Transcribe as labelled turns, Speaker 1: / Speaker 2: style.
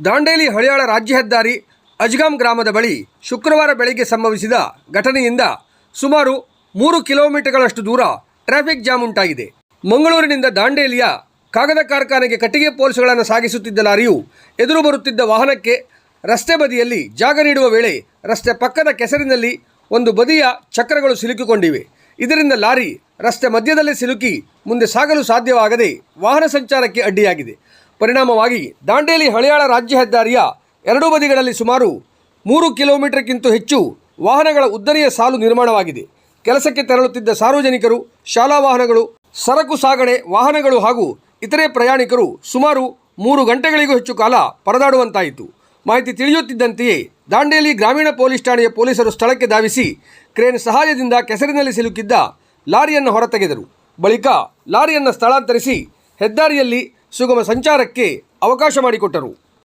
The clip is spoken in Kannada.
Speaker 1: ದಾಂಡೇಲಿ ಹಳಿಯಾಳ ರಾಜ್ಯ ಹೆದ್ದಾರಿ ಅಜ್ಗಾಂ ಗ್ರಾಮದ ಬಳಿ ಶುಕ್ರವಾರ ಬೆಳಗ್ಗೆ ಸಂಭವಿಸಿದ ಘಟನೆಯಿಂದ ಸುಮಾರು 3 ಕಿಲೋಮೀಟರ್ಗಳಷ್ಟು ದೂರ ಟ್ರಾಫಿಕ್ ಜಾಮ್ ಉಂಟಾಗಿದೆ. ಮಂಗಳೂರಿನಿಂದ ದಾಂಡೇಲಿಯ ಕಾಗದ ಕಾರ್ಖಾನೆಗೆ ಕಟ್ಟಿಗೆ ಪೋಲ್ಸ್ಗಳನ್ನು ಸಾಗಿಸುತ್ತಿದ್ದ ಲಾರಿಯು ಎದುರು ಬರುತ್ತಿದ್ದ ವಾಹನಕ್ಕೆ ರಸ್ತೆ ಬದಿಯಲ್ಲಿ ಜಾಗ ನೀಡುವ ವೇಳೆ ರಸ್ತೆ ಪಕ್ಕದ ಕೆಸರಿನಲ್ಲಿ ಒಂದು ಬದಿಯ ಚಕ್ರಗಳು ಸಿಲುಕಿಕೊಂಡಿವೆ. ಇದರಿಂದ ಲಾರಿ ರಸ್ತೆ ಮಧ್ಯದಲ್ಲೇ ಸಿಲುಕಿ ಮುಂದೆ ಸಾಗಲು ಸಾಧ್ಯವಾಗದೆ ವಾಹನ ಸಂಚಾರಕ್ಕೆ ಅಡ್ಡಿಯಾಗಿದೆ. ಪರಿಣಾಮವಾಗಿ ದಾಂಡೇಲಿ ಹಳಿಯಾಳ ರಾಜ್ಯ ಹೆದ್ದಾರಿಯ ಎರಡೂ ಬದಿಗಳಲ್ಲಿ ಸುಮಾರು 3 ಕಿಲೋಮೀಟರ್ಗಿಂತ ಹೆಚ್ಚು ವಾಹನಗಳ ಉದ್ದನೆಯ ಸಾಲು ನಿರ್ಮಾಣವಾಗಿದೆ. ಕೆಲಸಕ್ಕೆ ತೆರಳುತ್ತಿದ್ದ ಸಾರ್ವಜನಿಕರು, ಶಾಲಾ ವಾಹನಗಳು, ಸರಕು ಸಾಗಣೆ ವಾಹನಗಳು ಹಾಗೂ ಇತರೆ ಪ್ರಯಾಣಿಕರು ಸುಮಾರು 3 ಗಂಟೆಗಳಿಗೂ ಹೆಚ್ಚು ಕಾಲ ಪರದಾಡುವಂತಾಯಿತು. ಮಾಹಿತಿ ತಿಳಿಯುತ್ತಿದ್ದಂತೆಯೇ ದಾಂಡೇಲಿ ಗ್ರಾಮೀಣ ಪೊಲೀಸ್ ಠಾಣೆಯ ಪೊಲೀಸರು ಸ್ಥಳಕ್ಕೆ ಧಾವಿಸಿ ಕ್ರೇನ್ ಸಹಾಯದಿಂದ ಕೆಸರಿನಲ್ಲಿ ಸಿಲುಕಿದ್ದ ಲಾರಿಯನ್ನು ಹೊರತೆಗೆದರು. ಬಳಿಕ ಲಾರಿಯನ್ನು ಸ್ಥಳಾಂತರಿಸಿ ಹೆದ್ದಾರಿಯಲ್ಲಿ ಸುಗಮ ಸಂಚಾರಕ್ಕೆ ಅವಕಾಶ ಮಾಡಿಕೊಟ್ಟರು.